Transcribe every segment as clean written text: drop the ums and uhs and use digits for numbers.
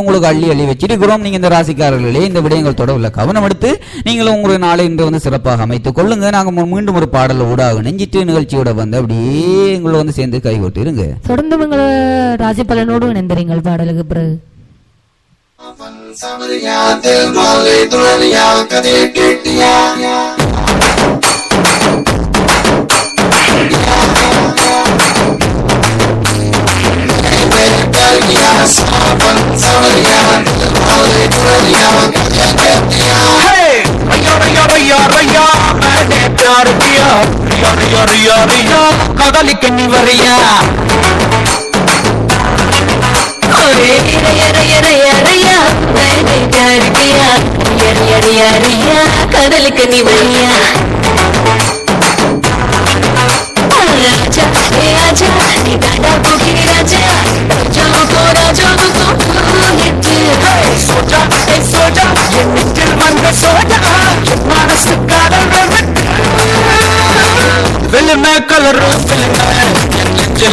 உங்களுக்கு அள்ளி அள்ளி வச்சிருக்கிறோம். நீங்க இந்த ராசிக்காரர்களே இந்த விடயங்கள் தொடர்பில் கவனம் எடுத்து நீங்களும் உங்களுடைய நாளை இன்று வந்து சிறப்பாக அமைத்துக் கொள்ளுங்க. நாங்க மீண்டும் ஒரு பாடல் ஊடாக நெஞ்சிட்டு நிகழ்ச்சியோட வந்து அப்படியே எங்களை வந்து சேர்ந்து கைகோட்டு இருங்க. தொடர்ந்து உங்களை ராசி பலனோடு இணைந்திருங்கள் பாடலுக்கு பிறகு. கதலிக்கு நீ வரியா கதலுக்கு நீ வரியா வெள்ளமே கலர் கதலிக்கு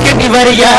நீ வரியா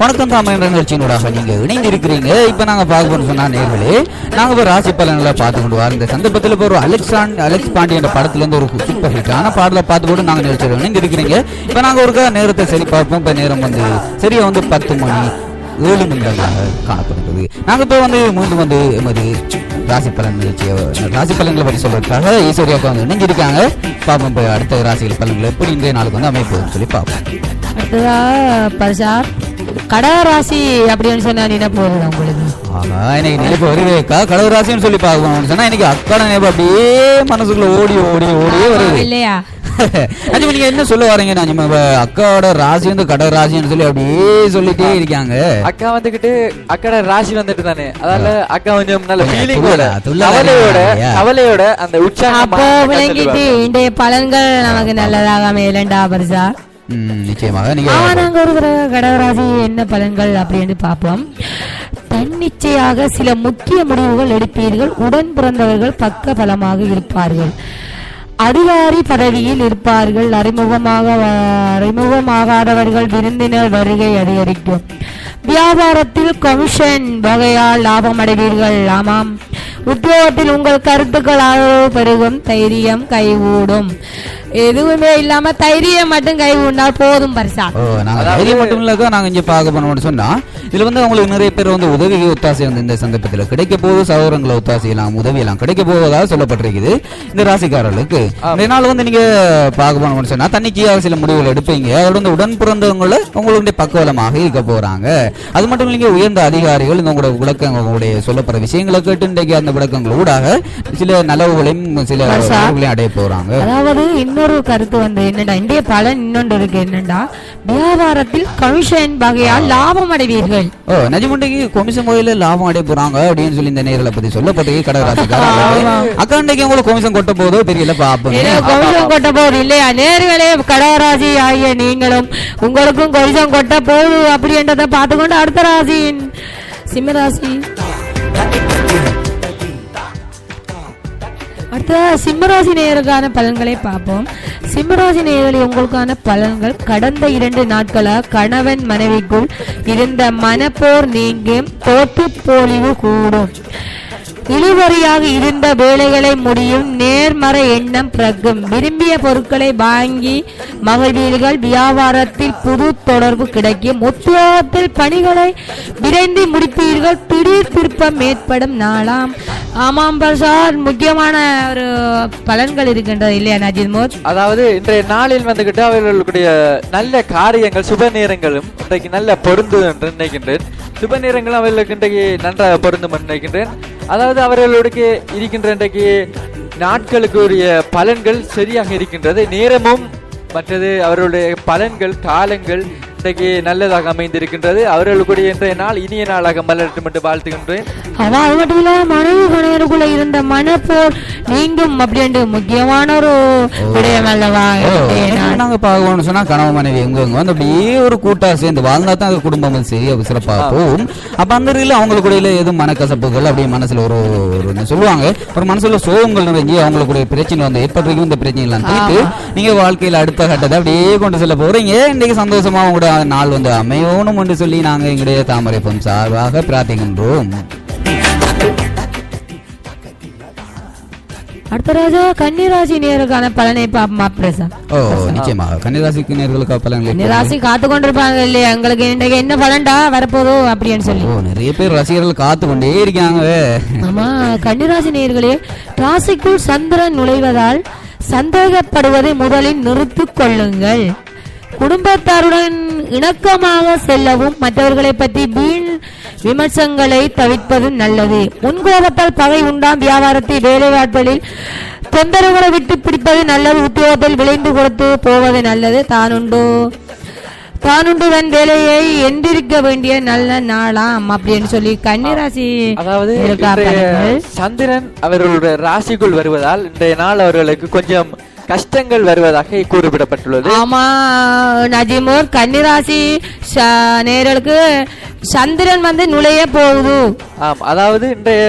வணக்கம் தாமரை நிகழ்ச்சியினூடாக நீங்க இணைந்திருக்கிறீங்க. இப்ப நாங்க பார்க்க சொன்னா நேர்களே நாங்க ராசி பலன்களை பார்த்து கொண்டு வரோம். இந்த சந்தர்ப்பத்தில் இப்போ ஒரு அலெக்ஸ் பாண்டி என்ற படத்துல இருந்து ஒரு சூப்பர் ஹிட்டான பாடலை பார்த்து கூட நாங்க நிகழ்ச்சியில் இணைந்திருக்கிறீங்க. இப்ப நாங்க ஒரு நேரத்தை சரி பார்ப்போம். இப்ப நேரம் வந்து சரியா வந்து 10 மணி 7 நிமிடங்களாக காணப்படுகிறது. நாங்க இப்போ வந்து மீண்டும் வந்து எமது ராசி பலன் நிகழ்ச்சியை ராசி பலன்களை பற்றி சொல்றதுக்காக ஈஸ்வரியாவுக்கு வந்து இணைஞ்சிருக்காங்க. பார்ப்போம் இப்போ அடுத்த ராசிகள் பலன்களை எப்படி இன்றைய நாளுக்கு வந்து அமைப்போம்னு சொல்லி பார்ப்போம். அடுத்ததா பரிசார் கடகராசி அப்படின்னு சொன்னா என்ன போகுது உங்களுக்கு? ஆமா, இன்னைக்கு நினைப்பு வருவேக்கா கடவுராசின்னு சொல்லி பார்க்கணும் சொன்னா இன்னைக்கு அக்காட நினைப்பு அப்படியே மனசுக்குள்ள ஓடி ஓடி ஓடியே வருது இல்லையா? நஜிமா நீங்க என்ன சொல்ல வரீங்க நஜிமா? அக்காவோட ராசி வந்து கடக ராசின்னு சொல்லி அப்படியே சொல்லிட்டே இருக்காங்க. அக்கா வந்துகிட்டு அக்காட ராசி வந்துட்டு தானே, அதால அக்கா கொஞ்சம் நல்ல கொஞ்சம் ஃபீலிங்கோட கவலையோட அந்த உற்சாகம் அப்போ விளங்கிட்டு இன்றைய பலன்கள் நமக்கு நல்லதாக மேலண்டா பரிசா. நிச்சயமாக நீங்க நாங்க ஒரு கடகராசி என்ன பலன்கள் அப்படின்னு பார்ப்போம். தன்னிச்சையாக சில முக்கிய முடிவுகள் எடுப்பீர்கள். உடன் பிறந்தவர்கள் பக்க பலமாக இருப்பார்கள். அதிகாரி பதவியில் இருப்பார்கள். அறிமுகமாகாதவர்கள் விருந்தினர் வருகை அதிகரிக்கும். வியாபாரத்தில் கமிஷன் வகையால் லாபம் அடைவீர்கள். ஆமாம், உத்தியோகத்தில் உங்கள் கருத்துக்கள் ஆதரவு பெருகும். தைரியம் கைகூடும். எதுவுமே இல்லாம தைரியம் மட்டும் கை உண்டால் போதும் பரிசா. தைரியம் மட்டும் இல்லக்கா நாங்க இங்க பார்க்க போனோம்னு சொன்னா இதுல வந்து அவங்களுக்கு நிறைய பேர் வந்து உதவி ஒத்தாசை வந்து இந்த சந்தர்ப்பத்தில் கிடைக்க போது சகோதரங்களை ஒத்தாசை எல்லாம் உதவி எல்லாம் கிடைக்க போவதாக சொல்லப்பட்டிருக்குது இந்த ராசிக்காரர்களுக்கு. இந்த நாள் வந்து நீங்க பார்க்க போனோம்னு சொன்னா தன்னிச்சையாக சில முடிவுகள் எடுப்பீங்க. அதோட வந்து உடன் பிறந்தவங்களை உங்களுடைய பக்கவலமாக இருக்க போறாங்க. அது மட்டும் இல்லைங்க உயர்ந்த அதிகாரிகள் இந்த உங்களோட விளக்கம் உங்களுடைய சொல்லப்படுற விஷயங்களை கேட்டு இன்றைக்கு அந்த விளக்கங்கள் ஊடாக சில நலவுகளையும் சில அடைய போறாங்க. அதாவது இன்னொரு கருத்து வந்து என்னடா இந்திய பலன் இன்னொன்று இருக்கு என்னடா வியாபாரத்தில் கமிஷன் வகையால் லாபம் அடைவீர்கள். நஜிமுண்டைக்கு கமிஷன் வகையில லாபம் அடைய போறாங்க அப்படின்னு சொல்லி இந்த நேரலை பத்தி சொல்லப்பட்டு கடகராசிக்காரங்க அக்காண்டைக்கு உங்களுக்கு கமிஷன் கொட்ட போதோ தெரியல பாப்போம். கமிஷன் கொட்ட போது இல்லையா நேர்களே கடகராசி ஆகிய நீங்களும் உங்களுக்கும் கமிஷன் கொட்ட போது அப்படின்றத பார்த்துக்கொண்டு அடுத்த ராசியின் சிம்மராசி. அடுத்த சிம்மராசி நேயருக்கான பலன்களை பார்ப்போம். சிம்மராசி நேயர்களே உங்களுக்கான பலன்கள் கடந்த 2 நாட்களாக கணவன் மனைவிக்குள் இருந்த மனப்போர் நீங்கும். தோற்று போலிவு கூடும். இழுவறியாக இருந்த வேலைகளை முடியும். நேர்மறை எண்ணம் பிறக்கும். விரும்பிய பொருட்களை வாங்கி மகிழ்வீர்கள். வியாபாரத்தில் புது தொடர்பு கிடைக்கும். உத்தியோகத்தில் பணிகளை விரைந்து முடிப்பீர்கள். திடீர் திருப்பம் ஏற்படும் நாளாம். ஆமாம் பிரசாத், முக்கியமான ஒரு பலன்கள் இருக்கின்றது இல்லையா நஜித் மோத்? அதாவது இன்றைய நாளில் வந்துகிட்டு அவர்களுடைய நல்ல காரியங்கள் சுப நேரங்களும் இன்றைக்கு நல்ல பொருந்தும் என்று நினைக்கின்றேன். சுப நேரங்களும் அவர்களுக்கு இன்றைக்கு நன்றாக பொருந்தும் என்று நினைக்கின்றேன். அதாவது அவர்களுடைய இருக்கின்ற இன்றைக்கு நாட்களுக்கு உரிய பலன்கள் சரியாக இருக்கின்றது. நேரமும் மற்றது அவர்களுடைய பலன்கள் காலங்கள் இன்றைக்கு நல்லதாக அமைந்திருக்கின்றது. அவர்களுடைய இன்றைய நாள் இனிய நாளாக மலரட்டும் என்று வாழ்த்துகின்றேன். அது மட்டும் இல்ல மனைவி கணவருக்குள்ள இருந்த மனப்போர் நீங்கும் அப்படின்ட்டு முக்கியமான ஒரு விடயம் அல்லவா? நாங்க பார்க்கணும்னு சொன்னா கணவன் மனைவி எங்க வந்து அப்படியே ஒரு கூட்டா சேர்ந்து வாழ்ந்தா தான் குடும்பம் சரி சிறப்பாக போகும். அப்ப அந்த இடையில அவங்களுக்கு எதுவும் மனக்கசப்புகள் அப்படியே மனசுல ஒரு சொல்லுவாங்க ஒரு மனசுல சோகங்கள் நிறைஞ்சி அவங்களுடைய பிரச்சனை வந்து ஏற்பட்டிருக்கும். இந்த பிரச்சனை எல்லாம் தீர்த்து நீங்க வாழ்க்கையில அடுத்த கட்டத்தை அப்படியே கொண்டு செல்ல போறீங்க. இன்னைக்கு சந்தோஷமா உங்களோட நாள் வந்து அமையணும் என்று சொல்லி நாங்க எங்களுடைய தாமரை பொன் சார்பாக பிரார்த்திக்கின்றோம். அடுத்த ராஜா கன்னிராசி நேருக்கான பலனை பாப்போமா பிரசாத்? நிச்சயமாக கன்னிராசிக்கு நேர்களுக்கு பலன்கள் கன்னிராசி காத்து கொண்டிருப்பாங்க இல்லையா எங்களுக்கு இன்றைக்கு என்ன பலன்டா வரப்போதோ அப்படின்னு சொல்லி நிறைய பேர் ரசிகர்கள் காத்து கொண்டே இருக்காங்க. ஆமா, கன்னிராசி நேர்களே ராசிக்குள் சந்திரன் நுழைவதால் சந்தேகப்படுவதை முதலில் நிறுத்திக் கொள்ளுங்கள். குடும்பத்தாருடன் இணக்கமாக செல்லவும் மற்றவர்களை பற்றி வீண் விமர்சனங்களை தவிர்ப்பது நல்லது. முன்கோபத்தால் பகை உண்டாம். வியாபாரத்தில் வேலைவாய்ப்புகளில் தொந்தரவுகளை விட்டு பிடிப்பது நல்லது. உத்தியோகத்தில் விளைந்து கொடுத்து போவது நல்லது. தானுண்டு தன் வேலையை எந்திரிக்க வேண்டிய நல்ல நாளாம் அப்படின்னு சொல்லி கன்னிராசி. அதாவது சந்திரன் அவர்களுடைய ராசிக்குள் வருவதால் இன்றைய நாள் அவர்களுக்கு கொஞ்சம் கஷ்டங்கள் வருவதாக குறிப்பிடப்பட்டுள்ளது. ஆமா நஜிமோர், கன்னிராசி நேர்களுக்கு சந்திரன் வந்து நுழைய போகுது. அதாவது இன்றைய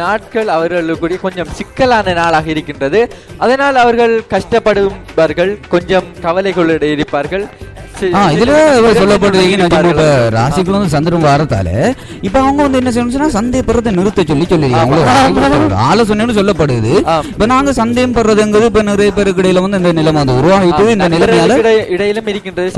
நாட்கள் அவர்களுக்கு கொஞ்சம் சிக்கலான நாளாக இருக்கின்றது. அதனால் அவர்கள் கஷ்டப்படுவார்கள், கொஞ்சம் கவலைகளோடு இருப்பார்கள். இதுல சொல்லப்படுது ராசிக்குள்ள சந்திரன் வாரத்தால இப்ப அவங்க வந்து என்ன செய்யணும் சந்தேகப்படுறதை நிறுத்த சொல்லி ஆலோசனை சொல்லப்படுது. இப்ப நாங்க சந்தேகம் படுறதுங்கிறது இப்ப நிறைய பேருக்கு இடையில வந்து இந்த நிலைமை வந்து உருவாகிட்டு இந்த நிலைமையால இடையிலும் இருக்கின்றது.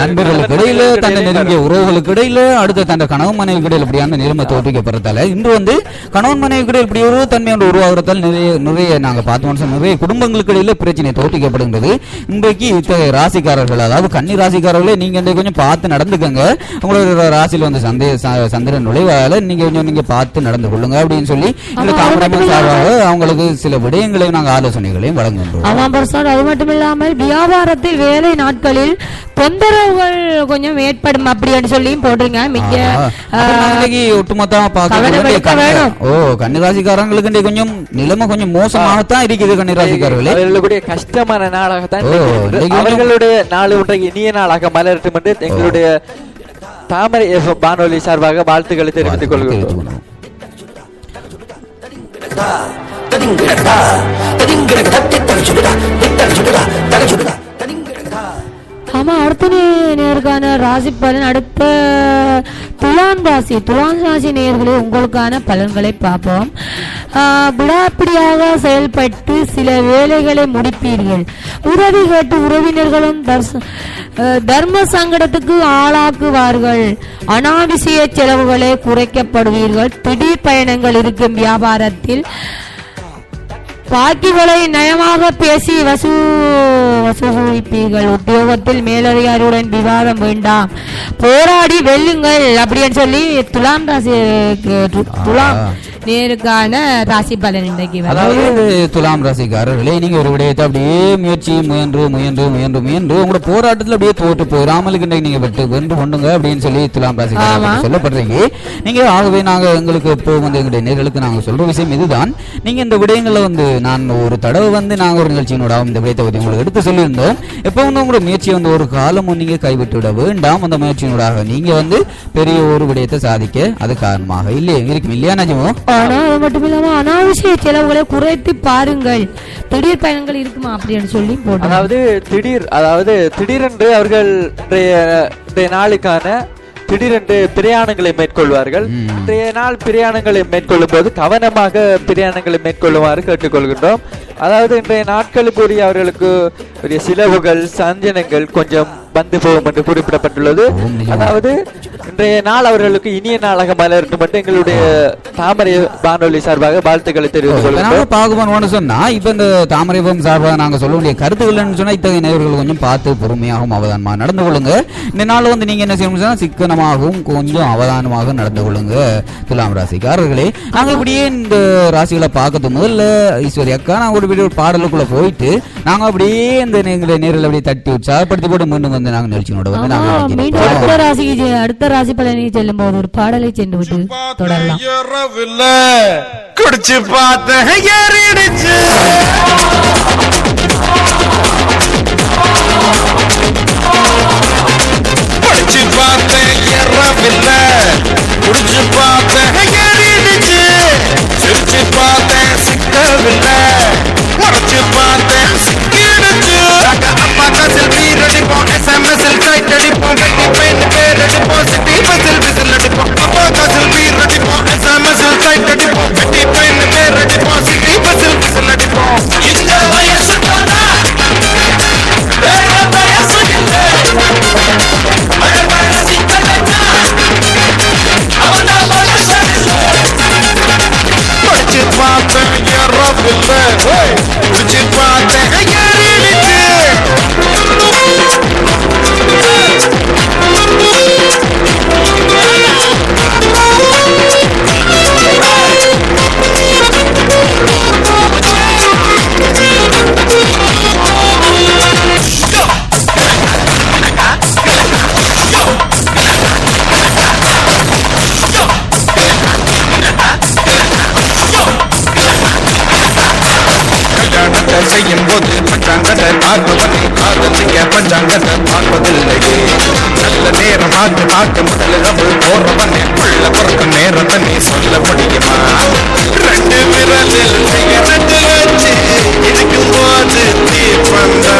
நண்பர்களுக்கு இடையில தன்னை நெருங்கிய உறவுகளுக்கு இடையில அடுத்த தன் கணவன் மனைவி இடையில இப்படியான நிலைமை தோற்றுக்கப்படுறதால இன்று வந்து கணவன் மனைவி இடையில இப்படி ஒரு தன்மை ஒன்று உருவாகிறதால் நிறைய நாங்க பார்த்தோம் நிறைய குடும்பங்களுக்கு இடையில பிரச்சனை தோற்றுக்கப்படுகின்றது. இன்றைக்கு இத்தகைய ராசிக்காரர்கள் அதாவது கன்னி ராசிக்காரர்களே நீங்க இந்த கொஞ்சம் பார்த்து நடந்துக்கங்க. உங்களோட ராசியில் வந்து சந்திரன் நுழைவால நீங்க பார்த்து நடந்து கொள்ளுங்க அப்படின்னு சொல்லி இந்த காமராஜன் சார்பாக அவங்களுக்கு சில விடயங்களையும் நாங்கள் ஆலோசனைகளையும் வழங்குகின்றோம். ஆமாம் பிரசாத், அது மட்டும் இல்லாமல் வியாபாரத்தில் வேலை நாட்களில் தொந்தரவுகள் கொஞ்சம் ஏற்படும் அப்படின்னு சொல்லியும் போடுறீங்க. ஒட்டுமொத்தமா பார்க்க கன்னிராசிக்காரங்களுக்கு கொஞ்சம் நிலைமை கொஞ்சம் மோசமாகத்தான் இருக்குது. கன்னிராசிக்காரர்களே அவர்களுடைய கஷ்டமான நாளாகத்தான் அவர்களுடைய நாள் ஒன்றைக்கு இனிய நாளாக மலரட்டும் என்று எங்களுடைய தாமரை வானொலி சார்பாக வாழ்த்துக்களை தெரிவித்துக் கொள்கிறோம். ஆமா, அடுத்த நேருக்கான ராசி பலன். அடுத்த துலாம் ராசி நேயர்களே உங்களுக்கான பலன்களை பார்ப்போம். விடாப்பிடியாக செயல்பட்டு சில வேலைகளை முடிப்பீர்கள். உதவி கேட்டு உறவினர்களும் தர்ம சங்கடத்துக்கு ஆளாக்குவார்கள். அனாவசிய செலவுகளை குறைக்கப்படுவீர்கள். திடீர் பயணங்கள் இருக்கும். வியாபாரத்தில் பாக்கிகளை நயமாக பேசி வசூலிப்பீர்கள். உத்தியோகத்தில் மேலதிகாரியுடன் விவாதம் வேண்டாம், போராடி வெல்லுங்கள் அப்படின்னு சொல்லி துலாம் நேருக்கான ராசி பலன் இன்றைக்கு. அதாவது துலாம் ராசிக்காரர்களே நீங்க ஒரு விடயத்தை அப்படியே முயற்சி முயன்று உங்களோட போராட்டத்தில் அப்படியே தோற்று போயிடாமலுக்கு நீங்க வென்று கொண்டுங்க அப்படின்னு சொல்லி துலாம் ராசிக்காரர்கள் சொல்லப்படுறீங்க. நீங்க ஆகவே நாங்க எங்களுக்கு எப்போ வந்து எங்களுடைய நேர்களுக்கு நாங்க சொல்ற விஷயம் இதுதான். நீங்க இந்த விடயங்களை வந்து நான் ஒரு தடவை வந்து நாங்க ஒரு நிகழ்ச்சியினோட இந்த விடயத்தை பற்றி உங்களுக்கு எடுத்து சொல்லியிருந்தோம். எப்போ வந்து உங்களோட முயற்சியை வந்து ஒரு காலமும் நீங்க கைவிட்டு விட வேண்டாம். அந்த முயற்சியினோட நீங்க வந்து பெரிய ஒரு விடயத்தை சாதிக்க அது காரணமாக இருக்கும் இல்லையா நஜமோ? ஆனா அது மட்டும் இல்லாம அனாவசிய செலவுகளை குறைத்து பாருங்கள். திடீர் பயணங்கள் இருக்குமா அப்படின்னு சொல்லி போட்டு, அதாவது திடீரென்று அவர்கள் நாளுக்கான திடீரென்று பிரயாணங்களை மேற்கொள்வார்கள். இன்றைய நாள் பிரயாணங்களை மேற்கொள்ளும் போது கவனமாக பிரயாணங்களை மேற்கொள்ளுமாறு கேட்டுக்கொள்கின்றோம். அதாவது இன்றைய நாட்களுக்குரிய அவர்களுக்கு உரிய செலவுகள் சஞ்சனங்கள் கொஞ்சம் வந்து போகும் என்று குறிப்பிடப்பட்டுள்ளது. அதாவது இன்றைய நாள் அவர்களுக்கு இனிய நாளாக மலரட்டும் என்று எங்களுடைய தாமரை வானொலி சார்பாக வாழ்த்துக்களை தெரிவித்துக் கொள்கிறோம். சொன்னா இப்ப இந்த தாமரை சார்பாக நாங்க சொல்ல வேண்டிய கருத்துக்கள் சொன்னா இத்தகைய நேயர்கள் கொஞ்சம் பார்த்து பொறுமையாகவும் அவதானமாக நடந்து கொள்ளுங்க. இந்த நாள் வந்து நீங்க என்ன செய்யணும், சிக்கனமாகவும் கொஞ்சம் அவதானமாக நடந்து கொள்ளுங்க. துலாம் ராசிக்காரர்களே நாங்க இப்படியே இந்த ராசிகளை பார்க்கறது முதல்ல ஈஸ்வரி அக்கா நாங்க ஒரு பாடலுக்குள்ள போயிட்டு நாங்க அப்படியே இந்த நேரில் அப்படியே தட்டி உற்சாகப்படுத்தி போட்டு மீண்டும் வந்து நாங்க நிகழ்ச்சியோட வந்து அடுத்த ராசி பலனை செல்லும் போது ஒரு பாடலை சென்று விட்டு தொடரலாம். குடிச்சு பார்த்தேன் குடிச்சு பார்த்தேன் ஏறவில்லை, குடிச்சு பார்த்தேன் ஏறிடுச்சு, சிரிச்சு பார்த்தேன் சிக்கவில்லை, உடச்சு பார்த்தேன் சிக்கிடுச்சு. அப்பா செல்ஃபி அடிப்போம், SMS டைட் அடிப்போம், வெட்டி பெயின் பேர் அடிப்போம், சிட்டி பஸ்ஸில் விசில் அடிப்போம். அப்பா செல்ஃபி அடிப்போம், SMS டைட் அடிப்போம், வெட்டி பெயின் பேர் அடிப்போம், சிட்டி பஸ்ஸில் விசில் அடிப்போம். இந்த வயசு தானா வேற வயசு இல்லை, வயசு கலந்தா அவனா மனுஷன் இல்லை. படிச்சு பார்த்தேன் ஏறவில்லை, குடிச்சு பார்த்தேன் ஏறிடுச்சு. செய்யும் போது பஞ்சாங்கத்தை பார்ப்பவனை காதலிக்க பஞ்சாங்கத்தை பார்ப்பதில்லையே. நல்ல நேரம் பார்க்க முதலிரவு போறவனே உள்ள பிறக்கும் நேரத்தை நீ சொல்ல முடியுமா? ரெண்டு விரலில் ரெண்டு வச்சு இருக்கும் போது தீ வந்தா